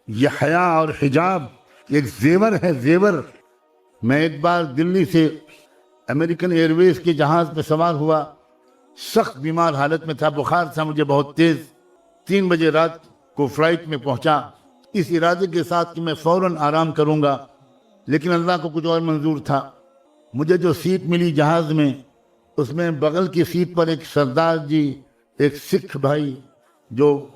یہ حیا اور حجاب ایک زیور ہے، زیور۔ میں ایک بار دلی سے امریکن ایئر ویز کے جہاز پہ سوار ہوا، سخت بیمار حالت میں تھا، بخار تھا مجھے بہت تیز۔ 3 بجے رات کو فلائٹ میں پہنچا، اس ارادے کے ساتھ کہ میں فوراً آرام کروں گا، لیکن اللہ کو کچھ اور منظور تھا۔ مجھے جو سیٹ ملی جہاز میں، اس میں بغل کی سیٹ پر ایک سردار جی، ایک سکھ بھائی جو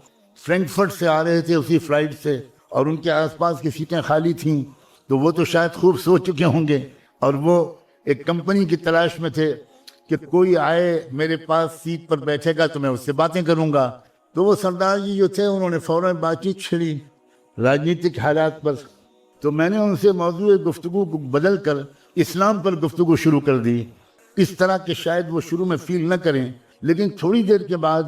فرینکفرٹ سے آ رہے تھے اسی فلائٹ سے، اور ان کے آس پاس کی سیٹیں خالی تھیں، تو وہ تو شاید خوب سو چکے ہوں گے، اور وہ ایک کمپنی کی تلاش میں تھے کہ کوئی آئے میرے پاس سیٹ پر بیٹھے گا تو میں اس سے باتیں کروں گا۔ تو وہ سردار جی جو تھے انہوں نے فوراً بات چیت چھڑی راجنیتک حالات پر، تو میں نے ان سے موضوع گفتگو کو بدل کر اسلام پر گفتگو شروع کر دی، اس طرح کہ شاید وہ شروع میں فیل نہ کریں، لیکن تھوڑی دیر کے بعد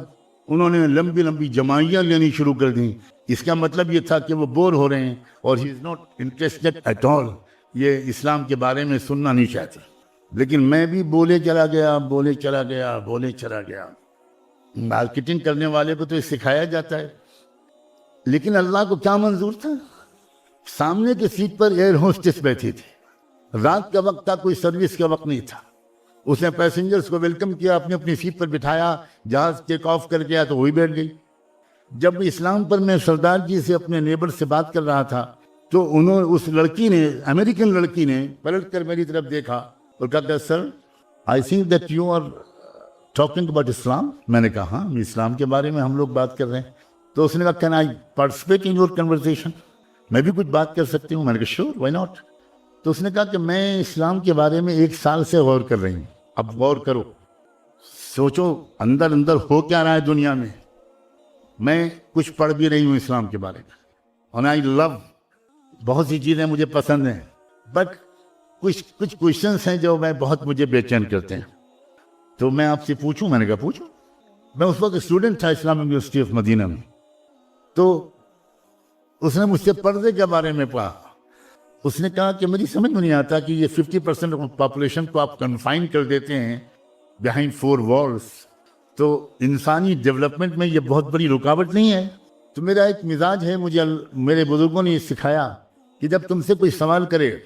انہوں نے لمبی لمبی جمائیاں لینی شروع کر دیں۔ اس کا مطلب یہ تھا کہ وہ بور ہو رہے ہیں اور he is not interested at all, یہ اسلام کے بارے میں سننا نہیں چاہتے۔ لیکن میں بھی بولے چلا گیا۔ مارکیٹنگ کرنے والے کو تو سکھایا جاتا ہے، لیکن اللہ کو کیا منظور تھا؟ سامنے کی سیٹ پر ایئر ہوسٹس بیٹھی تھی، رات کا وقت تھا، کوئی سروس کا وقت نہیں تھا۔ اس نے پیسنجرز کو ویلکم کیا، اپنی سیٹ پر بٹھایا، جہاز ٹیک آف کر گیا تو وہی بیٹھ گئی۔ جب اسلام پر میں سردار جی سے اپنے نیبر سے بات کر رہا تھا تو اس لڑکی نے، امریکن لڑکی نے پلٹ کر میری طرف دیکھا اور کہا sir I think that you are talking about Islam. میں نے کہا ہاں، اسلام کے بارے میں ہم لوگ بات کر رہے ہیں۔ تو اس نے کہا can I participate in your conversation, میں بھی کچھ بات کر سکتی ہوں؟ میں نے کہا شیور، وائی ناٹ۔ تو اس نے کہا کہ میں اسلام کے بارے میں 1 سال سے غور کر رہی ہوں، اب غور کرو، سوچو اندر ہو کیا رہا ہے دنیا میں۔ میں کچھ پڑھ بھی رہی ہوں اسلام کے بارے میں، اور آئی لو، بہت سی چیزیں مجھے پسند ہیں، بٹ کچھ کوشچنس ہیں جو مجھے بے چین کرتے ہیں۔ تو میں آپ سے پوچھوں؟ میں نے کہا پوچھو۔ میں اس وقت اسٹوڈنٹ تھا اسلامک یونیورسٹی آف مدینہ میں، تو اس نے مجھ سے پردے کے بارے میں پڑھا۔ اس نے کہا کہ میری سمجھ میں نہیں آتا کہ یہ 50% پاپولیشن کو آپ کنفائن کر دیتے ہیں بیہائنڈ 4 walls، تو انسانی ڈیولپمنٹ میں یہ بہت بڑی رکاوٹ نہیں ہے؟ تو میرا ایک مزاج ہے، مجھے میرے بزرگوں نے یہ سکھایا کہ جب تم سے کوئی سوال کرے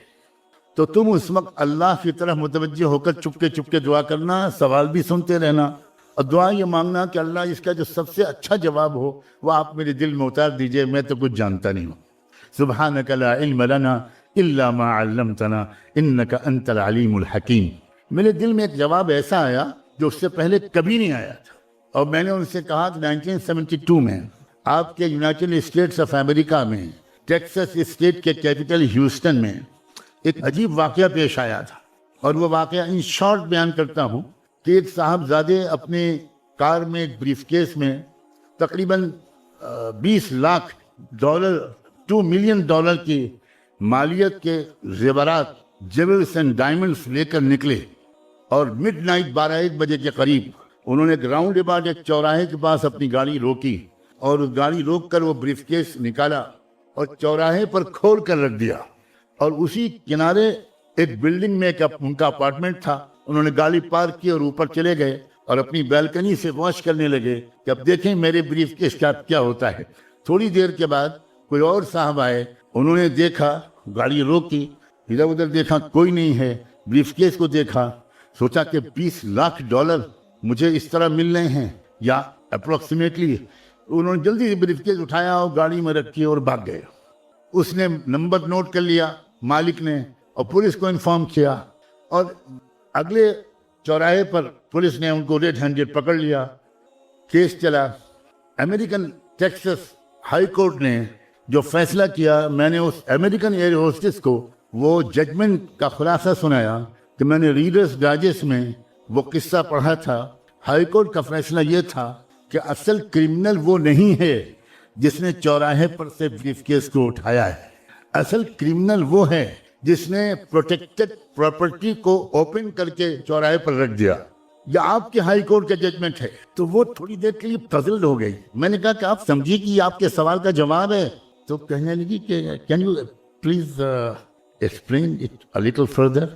تو تم اس وقت اللہ کی طرف متوجہ ہو کر چپکے دعا کرنا، سوال بھی سنتے رہنا، اور دعا یہ مانگنا کہ اللہ اس کا جو سب سے اچھا جواب ہو وہ آپ میرے دل میں اتار دیجئے، میں تو کچھ جانتا نہیں ہوں۔ سبحانک لا علم لنا الا ما علمتنا انک انت العلیم الحکیم۔ میرے دل میں ایک جواب ایسا آیا جو اس سے پہلے کبھی نہیں آیا تھا، اور میں نے ان سے کہا کہ 1972 میں آپ کے یونائٹڈ اسٹیٹس آف امریکہ میں ٹیکساس اسٹیٹ کے کیپٹل ہیوسٹن میں ایک عجیب واقعہ پیش آیا تھا، اور وہ واقعہ ان شارٹ بیان کرتا ہوں کہ ایک صاحبزادے اپنے کار میں ایک بریف کیس میں تقریباً $20 لاکھ 2 ملین ڈالر کی مالیت کے زیورات، جیولز اینڈ ڈائمنڈز لے کر نکلے، اور مڈ نائٹ 12-1 بجے کے قریب انہوں نے گراؤنڈ اباؤٹ ایک چوراہے کے پاس اپنی گاڑی روکی، اور گاڑی روک کر وہ بریف کیس نکالا اور چوراہے پر کھول کر رکھ دیا، اور اسی کنارے ایک بلڈنگ میں ان کا اپارٹمنٹ تھا۔ انہوں نے گاڑی پارک کی اور اوپر چلے گئے اور اپنی بیلکنی سے واچ کرنے لگے کہ اب دیکھیں میرے بریف کیس کیا ہوتا ہے۔ تھوڑی دیر کے بعد کوئی اور صاحب آئے، انہوں نے دیکھا، گاڑی روکی، ادھر ادھر دیکھا، کوئی نہیں ہے، بریف کیس کو دیکھا، سوچا کہ $20 لاکھ مجھے اس طرح مل رہے ہیں یا اپروکسیمیٹلی۔ انہوں نے جلدی سے بریف کیس اٹھایا اور گاڑی میں رکھی اور بھاگ گئے۔ اس نے نمبر نوٹ کر لیا مالک نے، اور پولیس کو انفارم کیا، اور اگلے چوراہے پر پولیس نے ان کو ریڈ ہینڈڈ پکڑ لیا۔ کیس چلا۔ امریکن ٹیکساس ہائی کورٹ نے جو فیصلہ کیا، میں نے اس امریکن ایئر ہوسٹس کو وہ ججمنٹ کا خلاصہ سنایا کہ میں نے ریڈرز ڈائجسٹ میں وہ قصہ پڑھا تھا۔ ہائی کورٹ کا فیصلہ یہ تھا کہ اصل کرمنل وہ نہیں ہے جس نے چوراہے پر سے بریف کیس کو اٹھایا ہے، اصل کرمنل وہ ہے جس نے پروٹیکٹڈ پراپرٹی کو اوپن کر کے چوراہے پر رکھ دیا۔ یہ آپ کے ہائی کورٹ کا ججمنٹ ہے۔ تو وہ تھوڑی دیر کے لیے پزلڈ ہو گئی۔ میں نے کہا کہ آپ سمجھیے کہ یہ آپ کے سوال کا جواب ہے؟ تو کہنے لگی کہ can you please explain it a little further.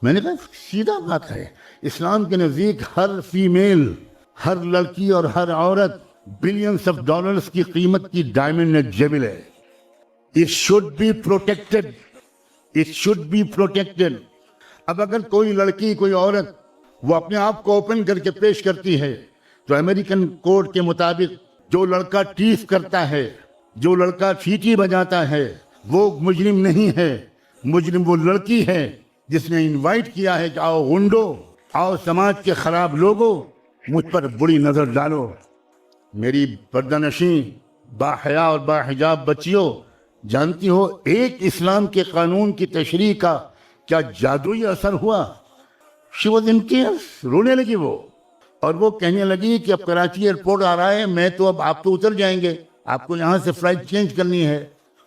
میں نے کہا سیدھا بات ہے، اسلام کے نزدیک ہر فیمیل، ہر لڑکی اور ہر عورت بلینس آف ڈالرز کی قیمت کی ڈائمنڈ جیول ہے۔ It should be protected. It should be protected. اب اگر کوئی لڑکی کوئی عورت وہ اپنے آپ کو اوپن کر کے پیش کرتی ہے تو امریکن کوڈ کے مطابق جو لڑکا ٹیف کرتا ہے، جو لڑکا سیٹی بجاتا ہے، وہ مجرم نہیں ہے، مجرم وہ لڑکی ہے جس نے انوائٹ کیا ہے کہ آؤ غنڈو، آؤ سماج کے خراب لوگوں، مجھ پر بری نظر ڈالو۔ میری پردہ نشیں باحیا اور باحجاب بچیوں، جانتی ہو ایک اسلام کے قانون کی تشریح کا کیا جادوئی اثر ہوا؟ شی واز ان ٹیئرز، رونے لگی وہ، اور وہ کہنے لگی کہ اب کراچی ایئرپورٹ آ رہا ہے، میں تو اب آپ تو اتر جائیں گے، آپ کو یہاں سے فلائٹ چینج کرنی ہے،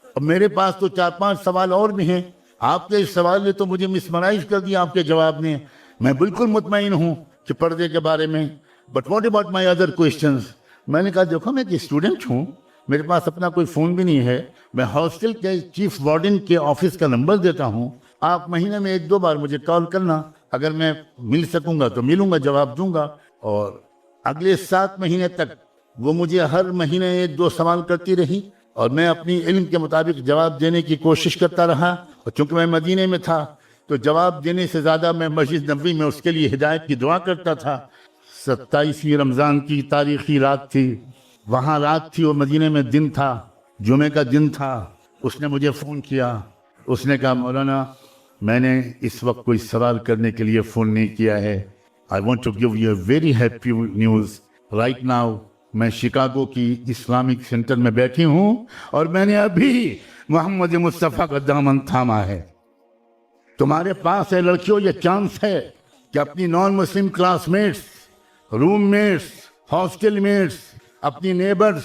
اور میرے پاس تو 4-5 سوال اور بھی ہیں، آپ کے اس سوال نے تو مجھے مسمرائز کر دیا آپ کے جواب نے، میں بالکل مطمئن ہوں کہ پردے کے بارے میں، but what about my other questions? میں نے کہا دیکھو میں ایک اسٹوڈنٹ ہوں، میرے پاس اپنا کوئی فون بھی نہیں ہے، میں ہاسٹل کے چیف وارڈن کے آفس کا نمبر دیتا ہوں، آپ مہینے میں 1-2 بار مجھے کال کرنا، اگر میں مل سکوں گا تو ملوں گا، جواب دوں گا۔ اور اگلے 7 مہینے تک وہ مجھے ہر مہینے 1-2 سوال کرتی رہی، اور میں اپنی علم کے مطابق جواب دینے کی کوشش کرتا رہا، اور چونکہ میں مدینے میں تھا تو جواب دینے سے زیادہ میں مسجد نبوی میں اس کے لیے ہدایت کی دعا کرتا تھا۔ 27ویں رمضان کی تاریخی رات تھی، وہاں رات تھی اور مدینے میں دن تھا، جمعے کا دن تھا۔ اس نے مجھے فون کیا، اس نے کہا مولانا میں نے اس وقت کوئی سوال کرنے کے لیے فون نہیں کیا ہے، I want to give you a very happy news right now۔ میں شکاگو کی اسلامک سینٹر میں بیٹھی ہوں اور میں نے ابھی محمد مصطفیٰ کا دامن تھاما ہے۔ تمہارے پاس ہے لڑکیوں یہ چانس ہے کہ اپنی نان مسلم کلاس میٹس، روم میٹس، ہاسٹل میٹس، اپنی نیبرز،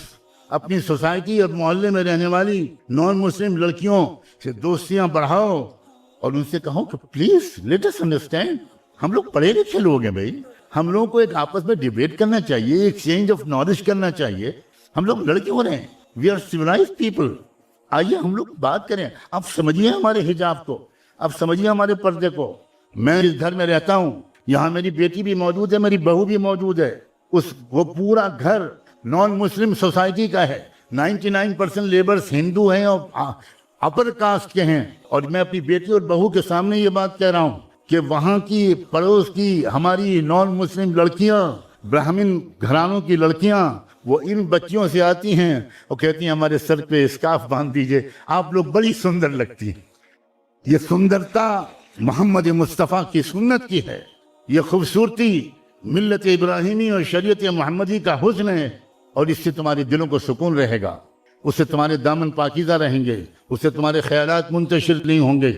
اپنی سوسائٹی اور محلے میں رہنے والی نان مسلم لڑکیوں سے دوستیاں بڑھاؤ، اور ان سے کہو کہ پلیز لیٹ اس انڈرسٹینڈ، ہم لوگ پڑھے لکھے لوگ ہیں بھائی، ہم لوگوں کو ایک آپس میں ڈیبیٹ کرنا چاہیے، ایکسچینج آف نالج کرنا چاہیے، ہم لوگ لڑکے ہو رہے ہیں، وی آر سیولائزڈ پیپل، آئیے ہم لوگ بات کریں، اب سمجھیے ہمارے حجاب کو، اب سمجھیے ہمارے پردے کو۔ میں اس گھر میں رہتا ہوں، یہاں میری بیٹی بھی موجود ہے، میری بہو بھی موجود ہے، وہ پورا گھر نان مسلم سوسائٹی کا ہے، 99% لیبرز ہندو ہیں اور اپر کاسٹ کے ہیں، اور میں اپنی بیٹی اور بہو کے سامنے یہ بات کہہ رہا ہوں کہ وہاں کی پڑوس کی ہماری نان مسلم لڑکیاں، برہمن گھرانوں کی لڑکیاں، وہ ان بچیوں سے آتی ہیں اور کہتی ہیں ہمارے سر پہ اسکارف باندھ دیجئے، آپ لوگ بڑی سندر لگتی ہیں۔ یہ سندرتا محمد مصطفیٰ کی سنت کی ہے، یہ خوبصورتی ملت ابراہیمی اور شریعت محمدی کا حسن ہے، اور اس سے تمہارے دلوں کو سکون رہے گا، اس سے تمہارے دامن پاکیزہ رہیں گے، اس سے تمہارے خیالات منتشر نہیں ہوں گے۔